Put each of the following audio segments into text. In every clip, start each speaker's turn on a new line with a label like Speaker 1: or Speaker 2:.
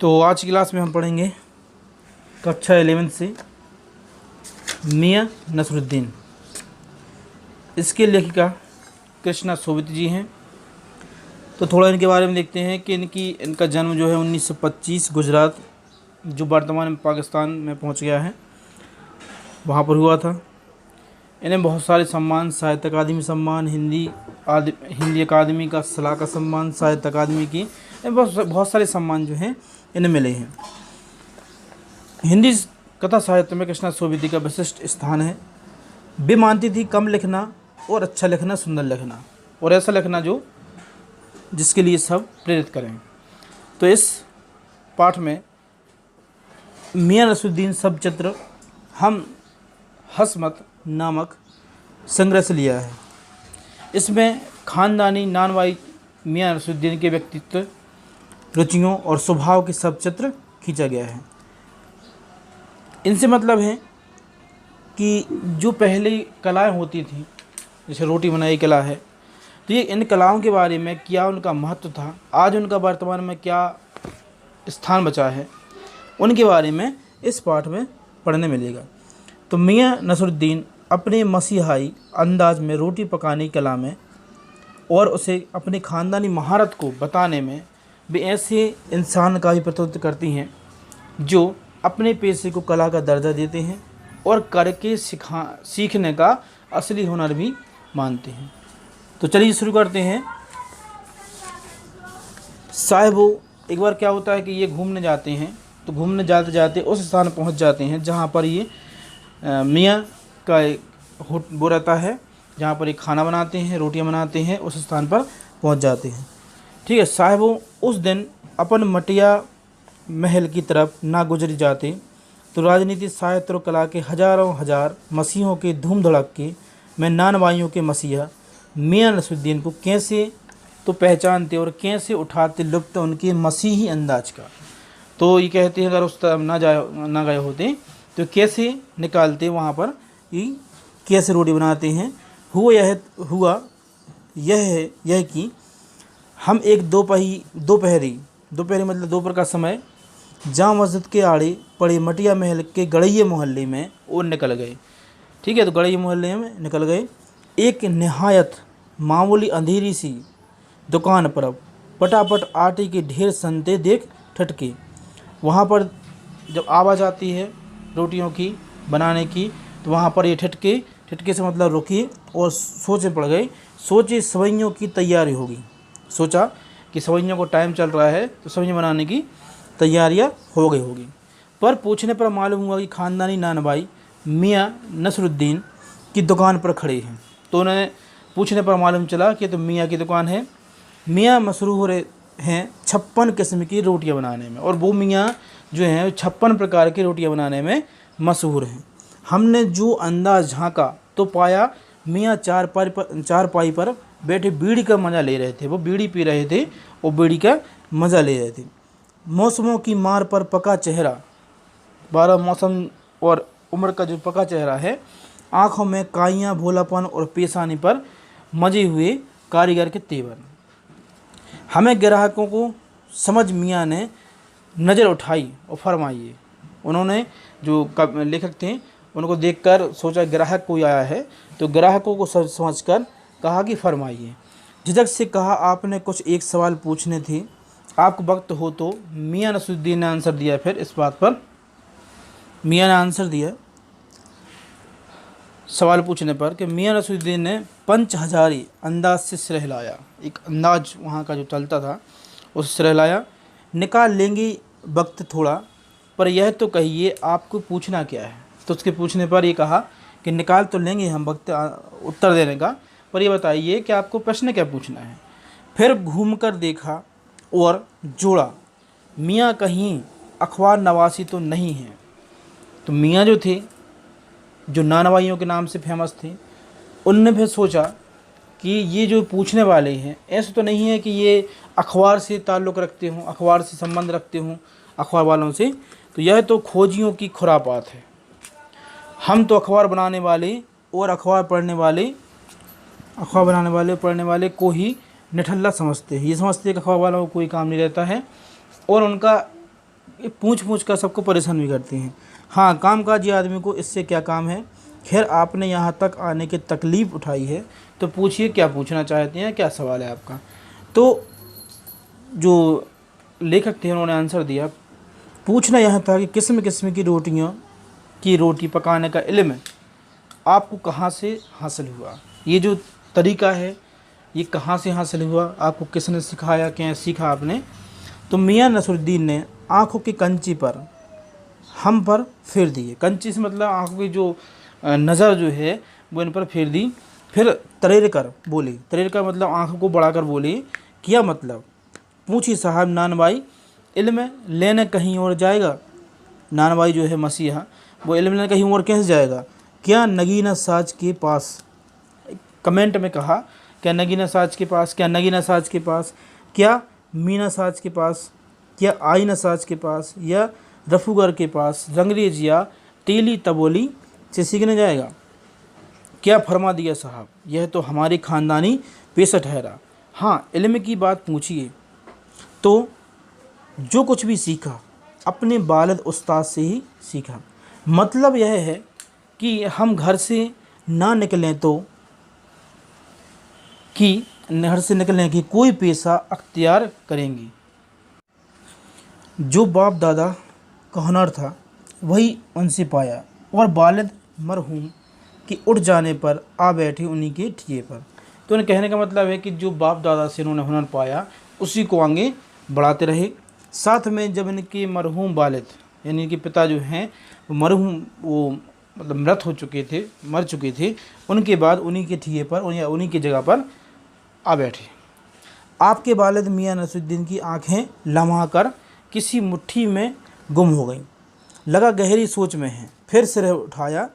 Speaker 1: तो आज की क्लास में हम पढ़ेंगे कक्षा 11 से मियां नसरुद्दीन। इसके लेखिका कृष्णा सोबती जी हैं। तो थोड़ा इनके बारे में देखते हैं कि इनका जन्म जो है 1925 गुजरात, जो वर्तमान में पाकिस्तान में पहुंच गया है, वहां पर हुआ था। इन्हें बहुत सारे सम्मान, साहित्य अकादमी सम्मान, हिंदी अकादमी का सलाह का सम्मान, साहित्य अकादमी की बहुत सारे सम्मान जो हैं इन्हें मिले हैं। हिंदी कथा साहित्य में कृष्णा सोबती का विशिष्ट स्थान है। वे मानती थी कम लिखना और अच्छा लिखना, सुंदर लिखना और ऐसा लिखना जो जिसके लिए सब प्रेरित करें। तो इस पाठ में मियां नसरुद्दीन सब चित्र हम हसमत नामक संग्रह से लिया है। इसमें खानदानी नानवाई मियां नसरुद्दीन के व्यक्तित्व, रुचियों और स्वभाव के सब चित्र खींचा गया है। इनसे मतलब है कि जो पहले कलाएं होती थी, जैसे रोटी बनाई कला है, तो ये इन कलाओं के बारे में क्या उनका महत्व था, आज उनका वर्तमान में क्या स्थान बचा है, उनके बारे में इस पाठ में पढ़ने मिलेगा। तो मियां नसरुद्दीन अपने मसीहाई अंदाज में रोटी पकाने की कला में और उसे अपनी ख़ानदानी महारत को बताने में वे ऐसे इंसान का भी प्रतिनिधित्व करती हैं जो अपने पेशे को कला का दर्जा देते हैं और करके सीखने का असली हुनर भी मानते हैं। तो चलिए शुरू करते हैं। साहिबो, एक बार क्या होता है कि ये घूमने जाते हैं, तो घूमने जाते जाते उस स्थान पहुंच जाते हैं जहां पर ये मियाँ का वो रहता है, जहाँ पर ये खाना बनाते हैं, रोटियां बनाते हैं, उस स्थान पर पहुंच जाते हैं। ठीक है। साहिबों उस दिन अपन मटिया महल की तरफ ना गुजर जाते तो राजनीति, साहित्य और कला के हजारों हजार मसीहों के धूम धड़क्के में नानवाइयों के मसीहा मियां नसरुद्दीन को कैसे तो पहचानते और कैसे उठाते लुप्त उनके मसीही अंदाज का। तो ये कहते हैं अगर उस तरफ ना गए होते तो कैसे निकालते वहाँ पर, ये कैसे रोटी बनाते हैं। हुआ यह कि हम एक दोपहरी मतलब दोपहर का समय जाम मस्जिद के आड़े पड़े मटिया महल के गड़ैये मोहल्ले में और निकल गए। ठीक है। तो गड़ैये मोहल्ले में निकल गए। एक निहायत मामूली अंधेरी सी दुकान पर पटापट आटे के ढेर सनते देख ठटके। वहाँ पर जब आवाज़ आती है रोटियों की बनाने की, तो वहाँ पर ये ठटके से मतलब रुकी और सोचे पड़ गए। सोचे सवैयों की तैयारी होगी। सोचा कि सवैयों को टाइम चल रहा है तो सवैयाँ बनाने की तैयारियां हो गई होगी। पर पूछने पर मालूम हुआ कि खानदानी नानभाई मियां नसरुद्दीन की दुकान पर खड़े हैं। तो उन्हें पूछने पर मालूम चला कि तो मियां की दुकान है। मियां मशहूर हैं 56 किस्म की रोटियां बनाने में, और वो मियां जो हैं 56 प्रकार की रोटियां बनाने में मशहूर हैं। हमने जो अंदाज झांका तो पाया मियां चारपाई पर बैठे बीड़ी का मज़ा ले रहे थे। वो बीड़ी पी रहे थे और बीड़ी का मज़ा ले रहे थे। मौसमों की मार पर पका चेहरा, 12 मौसम और उम्र का जो पका चेहरा है, आँखों में काइयाँ, भोलापन और पेशानी पर मजे हुए कारीगर के तेवर। हमें ग्राहकों को समझ मियाँ ने नज़र उठाई और फरमाइए। उन्होंने जो लेखक थे उनको देखकर सोचा ग्राहक कोई आया है, तो ग्राहकों को समझकर कहा कि फरमाइए। झिझक से कहा आपने कुछ एक सवाल पूछने थे, आपको वक्त हो तो। मियां नसरुद्दीन ने आंसर दिया। फिर इस बात पर मियां ने आंसर दिया सवाल पूछने पर कि मियां नसरुद्दीन ने पंच हजारी अंदाज से सिर हिलाया। एक अंदाज वहाँ का जो चलता था उस सिर हिलाया। निकाल लेंगे वक्त थोड़ा, पर यह तो कहिए आपको पूछना क्या है। तो उसके पूछने पर ये कहा कि निकाल तो लेंगे हम वक्त उत्तर देने का, पर ये बताइए कि आपको प्रश्न क्या पूछना है। फिर घूमकर देखा और जोड़ा, मियाँ कहीं अखबार नवासी तो नहीं है। तो मियाँ जो थे, जो नानवाइयों के नाम से फेमस थे, उनने फिर सोचा कि ये जो पूछने वाले हैं ऐसा तो नहीं है कि ये अखबार से ताल्लुक़ रखते हों, अखबार से संबंध रखते हों, अखबार वालों से। तो यह तो खोजियों की खुरापात है। हम तो अखबार बनाने वाले और अखबार पढ़ने वाले को ही निठल्ला समझते हैं। ये समझते हैं कि अखबार वालों को कोई काम नहीं रहता है और उनका पूछ पूछ कर सबको परेशान भी करते हैं। हाँ, कामकाजी आदमी को इससे क्या काम है। खैर, आपने यहाँ तक आने की तकलीफ़ उठाई है तो पूछिए क्या पूछना चाहते हैं, क्या सवाल है आपका। तो जो लेखक थे उन्होंने आंसर दिया। पूछना यह था कि किस्म किस्म की रोटी पकाने का इल्म आपको कहाँ से हासिल हुआ। ये जो तरीका है ये कहाँ से हासिल हुआ, आपको किसने सिखाया, क्या सीखा आपने। तो मियाँ नसरुद्दीन ने आँखों की कंची पर हम पर फेर दिए। कंची से मतलब आँखों की जो नज़र जो है वो इन पर फेर दी। फिर तरेर कर बोले, तरेर का मतलब आँखों को बढ़ाकर बोले, क्या मतलब। पूछी साहब नानबाई, इल्म लेने कहीं और जाएगा। नानबाई जो है मसीहा, वो इल्म लेने कहीं और कैसे जाएगा। क्या नगीना साज के पास, कमेंट में कहा क्या नगीना साज के पास, क्या नगीना साज के पास, क्या मीना साज के पास, क्या आईना साज के पास, या रफूगर के पास रंगरेज या टेली तबोली से सीखने जाएगा। क्या फरमा दिया साहब, यह तो हमारी ख़ानदानी पेशा ठहरा। हाँ, इल्म की बात पूछिए तो जो कुछ भी सीखा अपने वालिद उस्ताद से ही सीखा। मतलब यह है कि हम घर से ना निकलें तो कि कोई पेशा अख्तियार करेंगे। जो बाप दादा का हुनर था वही उनसे पाया, और वालिद मरहूम कि उठ जाने पर आ बैठे उन्हीं के ठिए पर। तो उन्हें कहने का मतलब है कि जो बाप दादा से इन्होंने हुनर पाया उसी को आगे बढ़ाते रहे। साथ में जब इनके मरहूम वालिद यानी इनके पिता जो हैं वो मरहूम, वो मतलब मृत हो चुके थे, मर चुके थे, उनके बाद उन्हीं के ठिए पर उन्हीं की जगह पर आ बैठे। आपके वालिद मियाँ नसरुद्दीन की आंखें लम्हा कर किसी मुट्ठी में गुम हो गईं। लगा गहरी सोच में है। फिर सिर उठाया,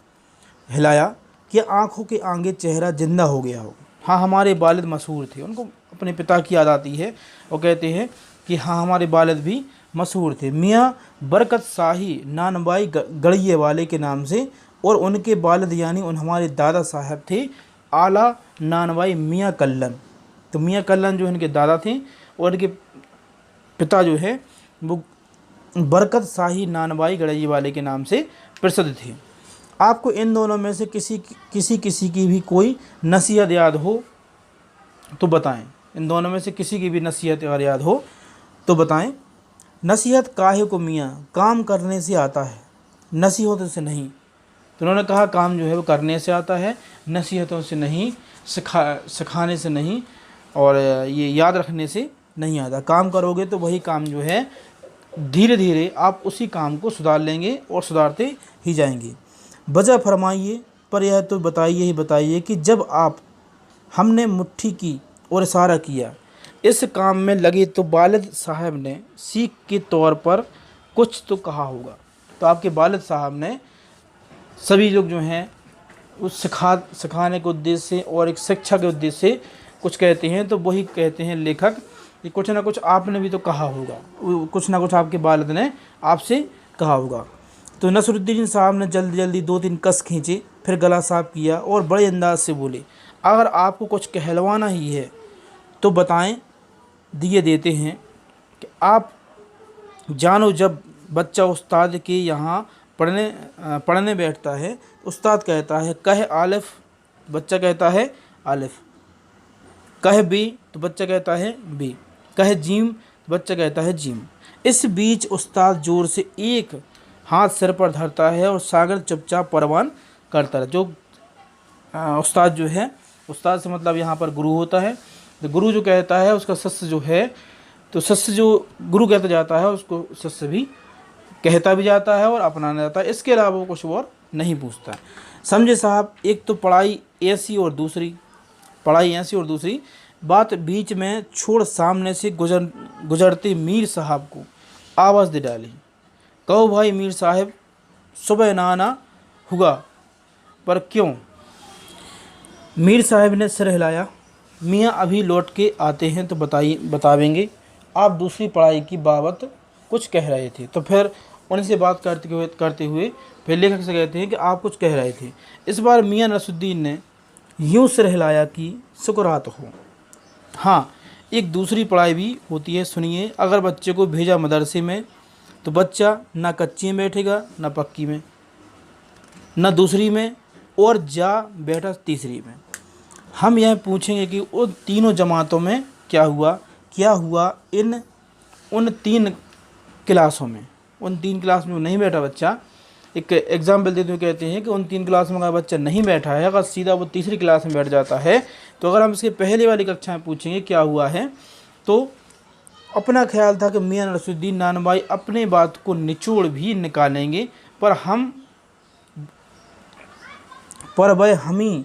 Speaker 1: हिलाया कि आंखों के आगे चेहरा जिंदा हो गया हो। हाँ, हमारे वालिद मशहूर थे, उनको अपने पिता की याद आती है। वो कहते हैं कि हाँ, हमारे वालिद भी मशहूर थे, मियाँ बरकत शाही नानबाई गड़िए वाले के नाम से। और उनके वालिद यानी हमारे दादा साहब थे आला नानबाई मियाँ कल्लन। तो मियाँ कल्लन जो इनके दादा थे और इनके पिता जो है वो बरकत शाही नानबाई गड़िए वाले के नाम से प्रसिद्ध थे। आपको इन दोनों में से किसी की भी कोई नसीहत याद हो तो बताएं। इन दोनों में से किसी की भी नसीहत अगर याद हो तो बताएं। नसीहत काहे को मियाँ, काम करने से आता है, नसीहतों से नहीं। तो उन्होंने कहा काम जो है वो करने से आता है, नसीहतों से नहीं, सिखाने से नहीं, और ये याद रखने से नहीं आता। काम करोगे तो वही काम जो है धीरे धीरे आप उसी काम को सुधार लेंगे और सुधारते ही जाएंगे। वजह फरमाइए, पर यह तो बताइए कि जब हमने मुट्ठी की और इशारा किया इस काम में लगे तो वालिद साहब ने सीख के तौर पर कुछ तो कहा होगा। तो आपके वालिद साहब ने, सभी लोग जो हैं उस सिखाने के उद्देश्य से और एक शिक्षा के उद्देश्य से कुछ कहते हैं, तो वही कहते हैं लेखक कि कुछ ना कुछ आपने भी तो कहा होगा, कुछ ना कुछ आपके वालिद ने आपसे कहा होगा। तो नसरुद्दीन साहब ने जल्दी 2-3 कस खींचे, फिर गला साफ किया और बड़े अंदाज से बोले, अगर आपको कुछ कहलवाना ही है तो बताएं, दिए देते हैं कि आप जानो। जब बच्चा उस्ताद के यहाँ पढ़ने बैठता है, उस्ताद कहता है कह आलिफ, बच्चा कहता है आलिफ, कह बी तो बच्चा कहता है बी, कह जीम तो बच्चा कहता है जीम। इस बीच उस्ताद जोर से एक हाथ सिर पर धरता है और सागर चुपचाप परवान करता है। जो उस्ताद जो है, उस्ताद से मतलब यहाँ पर गुरु होता है। तो गुरु जो कहता है उसका शिष्य जो है, तो शिष्य जो गुरु कहता जाता है उसको शिष्य भी कहता भी जाता है और अपनाना जाता है। इसके अलावा वो कुछ और नहीं पूछता। समझे साहब, एक तो पढ़ाई ऐसी और दूसरी बात बीच में छोड़ सामने से गुजरते मीर साहब को आवाज़ दे डाली, कहो भाई मीर साहब, सुबह ना आना हुआ पर क्यों। मीर साहब ने सिर हिलाया, मियाँ अभी लौट के आते हैं तो बतावेंगे। आप दूसरी पढ़ाई की बाबत कुछ कह रहे थे। तो फिर उनसे बात करते हुए फिर लेखक से कहते हैं कि आप कुछ कह रहे थे। इस बार मियाँ नसरुद्दीन ने यूँ सिर हिलाया कि शुक्रात हो। हाँ, एक दूसरी पढ़ाई भी होती है, सुनिए। अगर बच्चे को भेजा मदरसे में तो बच्चा ना कच्ची में बैठेगा ना पक्की में, ना दूसरी में, और जा बैठा तीसरी में। हम यह पूछेंगे कि उन तीनों जमातों में क्या हुआ इन उन 3 क्लासों में। उन 3 क्लास में नहीं बैठा बच्चा, एक एग्जाम्पल देते हुए कहते हैं कि उन 3 क्लास में अगर बच्चा नहीं बैठा है, अगर सीधा वो तीसरी क्लास में बैठ जाता है, तो अगर हम इसके पहले वाली कक्षा में पूछेंगे क्या हुआ है, तो अपना ख्याल था कि मियां नसरुद्दीन नानवाई अपने बात को निचोड़ भी निकालेंगे, पर वह हम ही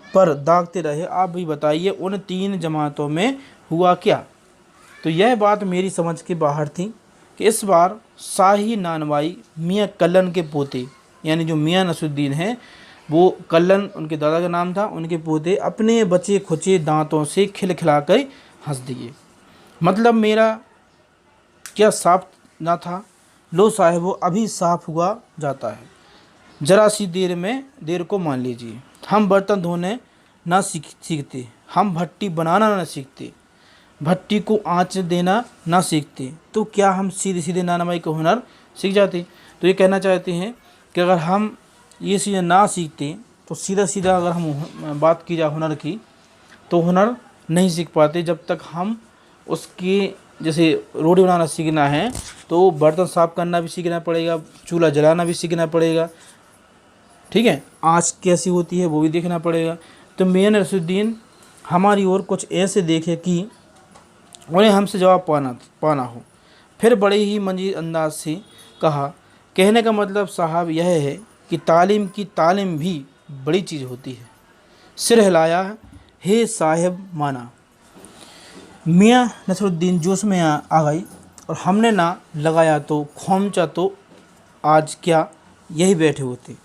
Speaker 1: पर दागते रहे। आप भी बताइए उन 3 जमातों में हुआ क्या। तो यह बात मेरी समझ के बाहर थी कि इस बार शाही नानवाई मियां कल्लन के पोते, यानी जो मियां नसरुद्दीन हैं वो कल्लन उनके दादा का नाम था, उनके पोते अपने बचे खुचे दांतों से खिलखिलाकर हंस दिए। मतलब मेरा क्या साफ ना था? लो साहब वो अभी साफ हुआ जाता है, ज़रा सी देर को मान लीजिए। हम बर्तन धोने ना सीखते, हम भट्टी बनाना ना सीखते, भट्टी को आँच देना ना सीखते, तो क्या हम सीधे नानवाई का हुनर सीख जाते? तो ये कहना चाहते हैं कि अगर हम ये चीज़ें ना सीखते तो सीधा अगर हम बात की जाए हुनर की, तो हुनर नहीं सीख पाते। जब तक हम उसकी, जैसे रोटी बनाना सीखना है तो बर्तन साफ़ करना भी सीखना पड़ेगा, चूल्हा जलाना भी सीखना पड़ेगा, ठीक है, आँच कैसी होती है वो भी देखना पड़ेगा। तो मियां नसरुद्दीन हमारी ओर कुछ ऐसे देखे कि उन्हें हमसे जवाब पाना हो। फिर बड़े ही मंजीर अंदाज से कहा, कहने का मतलब साहब यह है कि तालीम भी बड़ी चीज़ होती है। सिर हिलाया, हे साहिब माना। मियां नसरुद्दीन जोश में आ गई और हमने ना लगाया तो खोमचा तो आज क्या यही बैठे होते।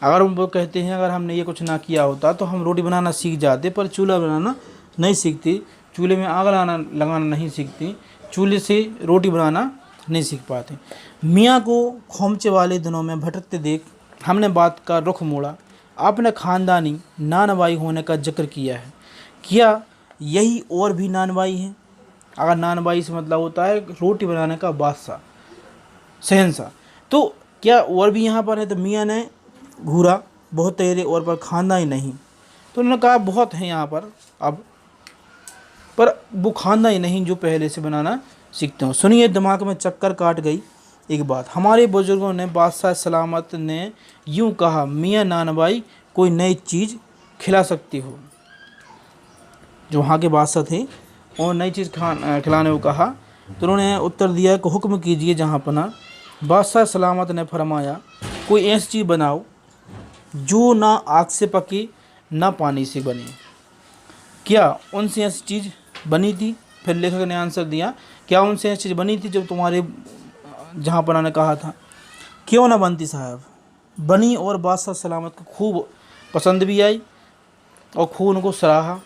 Speaker 1: अगर वो कहते हैं अगर हमने ये कुछ ना किया होता तो हम रोटी बनाना सीख जाते, पर चूल्हा बनाना नहीं सीखते, चूल्हे में आग लगाना नहीं सीखते, चूल्हे से रोटी बनाना नहीं सीख पाते। मियाँ को खोमचे वाले दिनों में भटकते देख हमने बात का रुख मोड़ा। आपने ख़ानदानी नानवाई होने का जिक्र किया है, क्या यही और भी नानवाई हैं? अगर नानवाई से मतलब होता है रोटी बनाने का बादशाह, शहंशाह, तो क्या और भी यहाँ पर है? तो मियाँ ने घूरा, बहुत तेरे और पर खानदानी नहीं। तो उन्होंने कहा बहुत है यहाँ पर वो खानदानी नहीं जो पहले से बनाना सीखते हो। सुनिए, दिमाग में चक्कर काट गई एक बात। हमारे बुजुर्गों ने, बादशाह सलामत ने यूँ कहा, मियाँ नानवाई कोई नई चीज़ खिला सकती हो। जो वहाँ के बादशाह थे और नई चीज़ खिलाने को कहा, तो उन्होंने उत्तर दिया कि हुक्म कीजिए जहाँ पना। बादशाह सलामत ने फरमाया, कोई ऐसी चीज़ बनाओ जो ना आग से पके ना पानी से बने। क्या उनसे ऐसी चीज़ बनी थी? फिर लेखक ने आंसर दिया, क्या उनसे ऐसी चीज़ बनी थी जब तुम्हारे जहाँ पना ने कहा था? क्यों ना बनती साहब, बनी और बादशाह सलामत को खूब पसंद भी आई और खूब उनको सराहा।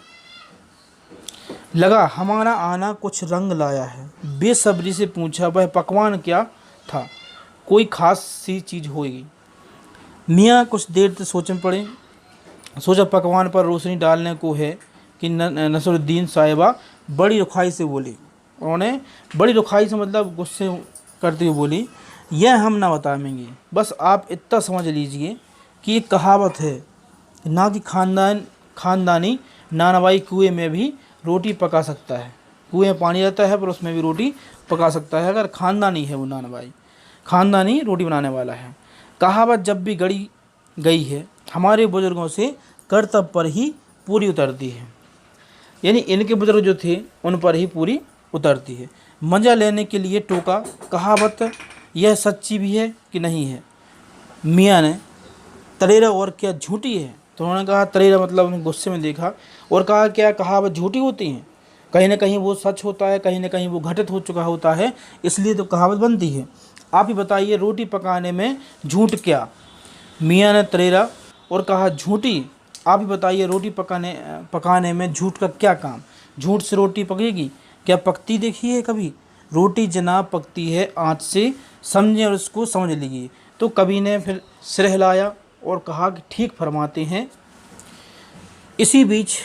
Speaker 1: लगा हमारा आना कुछ रंग लाया है। बेसब्री से पूछा, वह पकवान क्या था? कोई ख़ास सी चीज़ होगी? मियाँ कुछ देर तक सोचने पड़े। सोचा पकवान पर रोशनी डालने को है कि नसरुद्दीन साहिबा बड़ी रुखाई से बोली। उन्होंने बड़ी रुखाई से मतलब गुस्से करते हुए बोली, यह हम ना बताएंगे, बस आप इतना समझ लीजिए कि एक कहावत है ना कि खानदानी नानवाई कुएं में भी रोटी पका सकता है। कुएं में पानी रहता है पर उसमें भी रोटी पका सकता है अगर खानदानी है वो नानवाई, खानदानी रोटी बनाने वाला है। कहावत जब भी गढ़ी गई है हमारे बुजुर्गों से कर्तव्य पर ही पूरी उतरती है, यानी इनके बुजुर्ग जो थे उन पर ही पूरी उतरती है। मज़ा लेने के लिए टोका, कहावत यह सच्ची भी है कि नहीं है? मियाँ ने तरेरा और क्या झूठी है? तो उन्होंने कहा तरेरा मतलब उन्हें गुस्से में देखा और कहा क्या कहावत झूठी होती हैं? कहीं ना कहीं वो सच होता है, कहीं ना कहीं वो घटित हो चुका होता है, इसलिए तो कहावत बनती है। आप ही बताइए रोटी पकाने में झूठ क्या? मियाँ ने तरेरा और कहा झूठी। आप ही बताइए रोटी पकाने में झूठ का क्या काम? झूठ से रोटी पकेगी? क्या पकती देखी है कभी? रोटी जनाब पकती है आँच से, समझें और उसको समझ लीजिए। तो कवि ने फिर सिर हिलाया और कहा कि ठीक फरमाते हैं। इसी बीच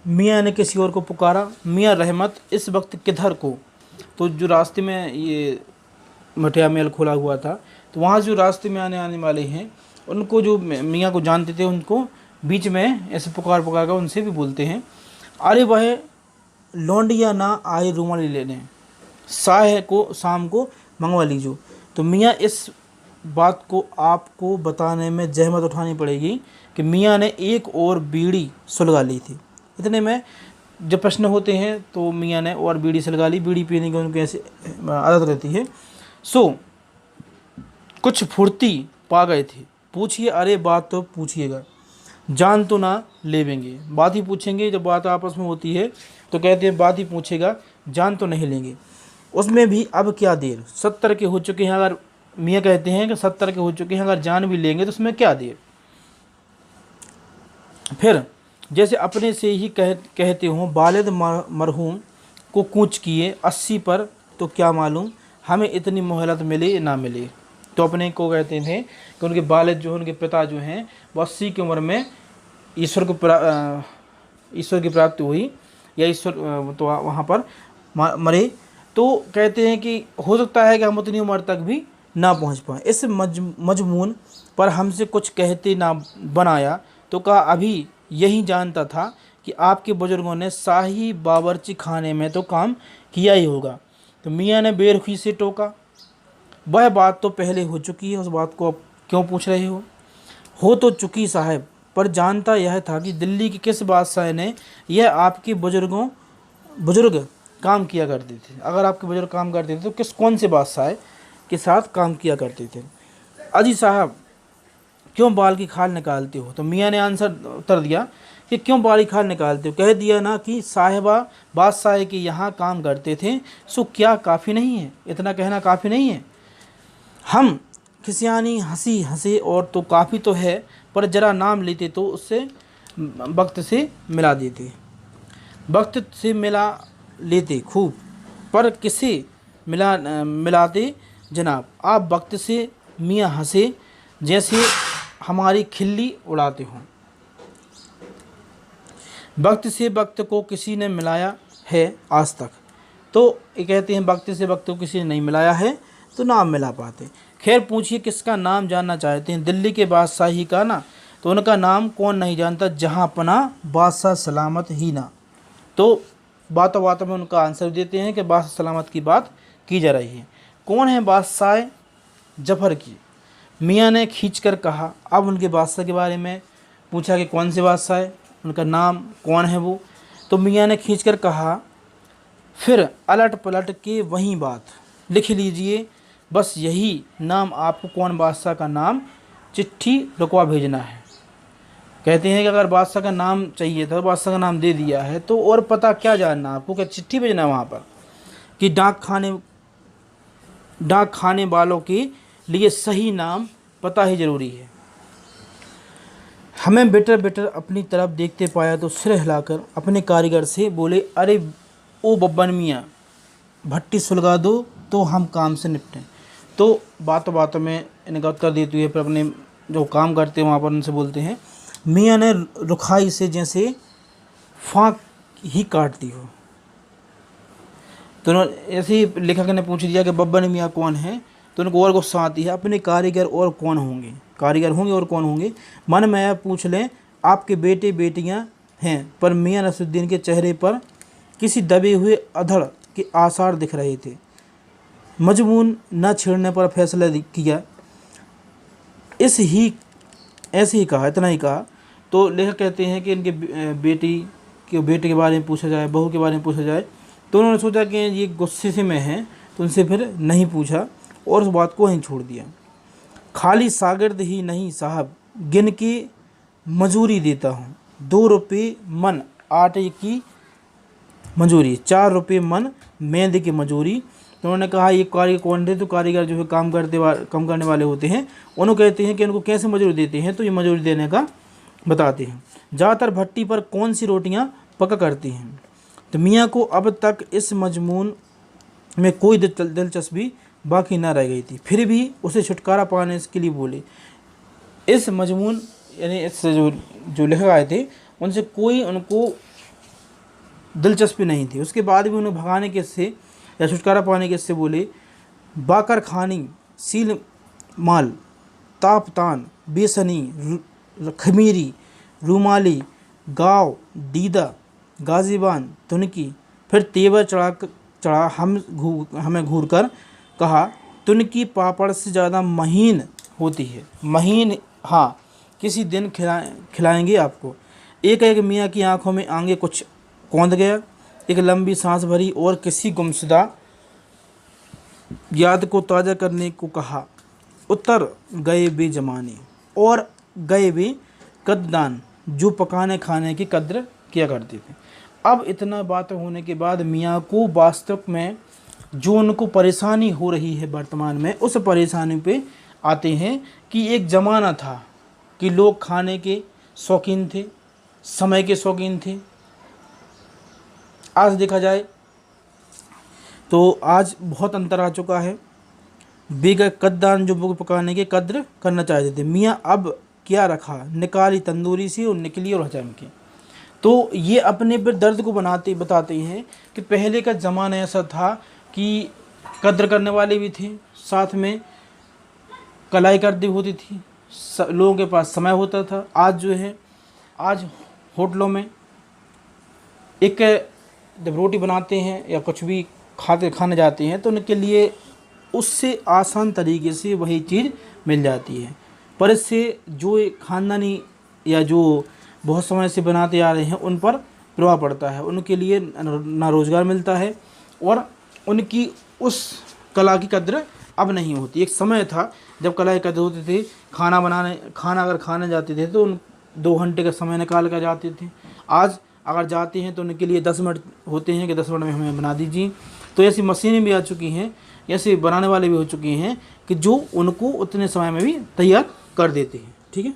Speaker 1: मियाँ ने किसी और को पुकारा, मियाँ रहमत इस वक्त किधर को? तो जो रास्ते में ये मटिया महल खोला हुआ था। तो वहाँ जो रास्ते में आने आने वाले हैं उनको, जो मियाँ को जानते थे, उनको बीच में ऐसे पुकार पुकार कर उनसे भी बोलते हैं, अरे वह लौंडिया ना आए रुमाली लेने, साह को शाम को मंगवा लीजिए। तो मियाँ इस बात को आपको बताने में जहमत उठानी पड़ेगी कि मियाँ ने एक और बीड़ी सुलगा ली थी। इतने में जब प्रश्न होते हैं तो मियाँ ने और बीड़ी सुलगा ली। बीड़ी पीने की उनकी ऐसी आदत रहती है। सो कुछ फुर्ती पा गए थे, पूछिए, अरे बात तो पूछिएगा, जान तो ना लेवेंगे। बात ही पूछेंगे, जब बात आपस में होती है तो कहते हैं बात ही पूछेगा, जान तो नहीं लेंगे। उसमें भी अब क्या देर, 70 के हो चुके हैं। अगर मियाँ कहते हैं कि 70 के हो चुके हैं, अगर जान भी लेंगे तो उसमें क्या देर। फिर जैसे अपने से ही कहते हो, वालिद मरहूम को कूच किए 80 पर, तो क्या मालूम हमें इतनी मोहलत मिले ना मिले। तो अपने को कहते थे कि उनके वालिद जो, उनके पिता जो हैं, वो 80 की उम्र में ईश्वर की प्राप्ति हुई, या ईश्वर तो वहाँ पर मरे। तो कहते हैं कि हो सकता है कि हम उतनी उम्र तक भी ना पहुँच पाएँ। इस मजमून पर हमसे कुछ कहते ना बनाया, तो कहा अभी यही जानता था कि आपके बुजुर्गों ने शाही बावर्ची खाने में तो काम किया ही होगा। तो मियाँ ने बेरुखी से टोका, वह बात तो पहले हो चुकी है, उस बात को अब क्यों पूछ रहे हो तो चुकी साहब, पर जानता यह था कि दिल्ली के किस बादशाह ने यह आपके बुजुर्ग काम किया करते थे। अगर आपके बुजुर्ग काम करते थे तो कौन से बादशाह के साथ काम किया करते थे। अजी साहब क्यों बाल की खाल निकालते हो। तो मियाँ ने उत्तर दिया कि क्यों बाल की खाल निकालते हो, कह दिया ना कि साहिबा बादशाह के यहाँ काम करते थे, सो क्या काफ़ी नहीं है, इतना कहना काफ़ी नहीं है। हम खिसियानी हंसी हंसे, और तो काफ़ी तो है, पर जरा नाम लेते तो उससे वक्त से मिला देते, वक्त से मिला लेते खूब, पर किसे मिलाते जनाब, आप वक्त से मियाँ हंसे जैसे हमारी खिल्ली उड़ाते हों। वक्त से वक्त को किसी ने मिलाया है आज तक। तो ये कहते हैं वक्त से वक्त को किसी ने नहीं मिलाया है तो नाम मिला पाते। खैर पूछिए किसका नाम जानना चाहते हैं, दिल्ली के बादशाही का ना, तो उनका नाम कौन नहीं जानता, जहाँ अपना बादशाह सलामत ही ना। तो बातों बातों में उनका आंसर देते हैं कि बादशाह सलामत की बात की जा रही है। कौन है बादशाह जफर की। मियाँ ने खींचकर कहा। अब उनके बादशाह के बारे में पूछा कि कौन से बादशाह है, उनका नाम कौन है वो। तो मियाँ ने खींचकर कहा, फिर अलट पलट के वही बात लिख लीजिए, बस यही नाम, आपको कौन बादशाह का नाम चिट्ठी रुकवा भेजना है। कहते हैं कि अगर बादशाह का नाम चाहिए था, बादशाह का नाम दे दिया है, तो और पता क्या जानना आपको, क्या चिट्ठी भेजना है वहाँ पर कि डाक खाने वालों के लिए सही नाम पता ही ज़रूरी है। हमें बेटर अपनी तरफ देखते पाया तो सिर हिलाकर अपने कारीगर से बोले, अरे ओ बब्बन मियाँ, भट्टी सुलगा दो तो हम काम से निपटें। तो बातों बातों में इनका उत्तर देते हुए फिर अपने जो काम करते हैं वहाँ पर उनसे बोलते हैं। मियाँ ने रुखाई से जैसे फाँक ही काट दी हो। तो ऐसे ही लेखक ने पूछ दिया कि बब्बन मियाँ कौन है। तो उनको और गुस्सा आती है, अपने कारीगर और कौन होंगे, कारीगर होंगे और कौन होंगे, मन में पूछ लें, आपके बेटे बेटियां हैं। पर मियाँ नसरुद्दीन के चेहरे पर किसी दबे हुए अधड़ के आसार दिख रहे थे। मजमून न छेड़ने पर फैसला किया, ऐसे ही कहा, इतना ही कहा। तो लेखक कहते हैं कि इनके बेटे के बारे में पूछा जाए, बहू के बारे में पूछा जाए। तो उन्होंने सोचा कि ये गुस्से से में हैं, तो उनसे फिर नहीं पूछा और उस बात को वहीं छोड़ दिया। खाली शागिर्द ही नहीं साहब, गिन के मजूरी देता हूँ, 2 रुपये मन आटे की मजूरी, 4 रुपये मन मेंदे की मजूरी। तो उन्होंने कहा ये कारीगर कौन थे। तो कारीगर जो है काम करने वाले होते हैं, उन्होंने कहते हैं कि उनको कैसे मजूरी देते हैं। तो ये मजूरी देने का बताते हैं। ज़्यादातर भट्टी पर कौन सी रोटियाँ पका करती हैं। तो मियाँ को अब तक इस मजमून में कोई दिलचस्पी बाकी न रह गई थी, फिर भी उसे छुटकारा पाने के लिए बोले। इस मजमून यानी इस जो लेखक आए थे उनसे कोई उनको दिलचस्पी नहीं थी। उसके बाद भी उन्हें भगाने के से या छुटकारा पाने के से बोले बाकर खानी, सील माल, तापतान, बेसनी, खमीरी, रूमाली, गाँव, दीदा, गाजीबान, तुनकी। फिर तेवर चढ़ा हमें घूर कर कहा, तुनकी पापड़ से ज़्यादा महीन होती है। महीन, हाँ, किसी दिन खिलाएंगे आपको। एक एक मियाँ की आंखों में आगे कुछ कौंध गया, एक लंबी सांस भरी और किसी गुमशुदा याद को ताज़ा करने को कहा। उतर गए वे ज़माने और गए वे कद्दान जो पकाने खाने की कद्र किया करते थे। अब इतना बात होने के बाद मियाँ को वास्तव में जो उनको परेशानी हो रही है वर्तमान में, उस परेशानी पे आते हैं कि एक ज़माना था कि लोग खाने के शौकीन थे, समय के शौकीन थे। आज देखा जाए तो आज बहुत अंतर आ चुका है। बेगर कद्दान जो पकाने के कद्र करना चाहते थे, मियाँ अब क्या रखा, निकाली तंदूरी से और निकली और हजम की। तो ये अपने पर दर्द को बताते हैं कि पहले का ज़माना ऐसा था कि कद्र करने वाले भी थे, साथ में कलाई करदी होती थी, लोगों के पास समय होता था। आज जो है, आज होटलों में एक जब रोटी बनाते हैं या कुछ भी खाने जाते हैं तो उनके लिए उससे आसान तरीके से वही चीज़ मिल जाती है। पर इससे जो ख़ानदानी या जो बहुत समय से बनाते आ रहे हैं उन पर प्रभाव पड़ता है। उनके लिए ना रोज़गार मिलता है और उनकी उस कला की कद्र अब नहीं होती। एक समय था जब कला की कद्र होती थी। खाना अगर खाने जाते थे तो उन 2 घंटे का समय निकाल कर जाते थे। आज अगर जाते हैं तो उनके लिए 10 मिनट होते हैं कि 10 मिनट में हमें बना दीजिए। तो ऐसी मशीनें भी आ चुकी हैं, ऐसे बनाने वाले भी हो चुके हैं कि जो उनको उतने समय में भी तैयार कर देते हैं। ठीक है।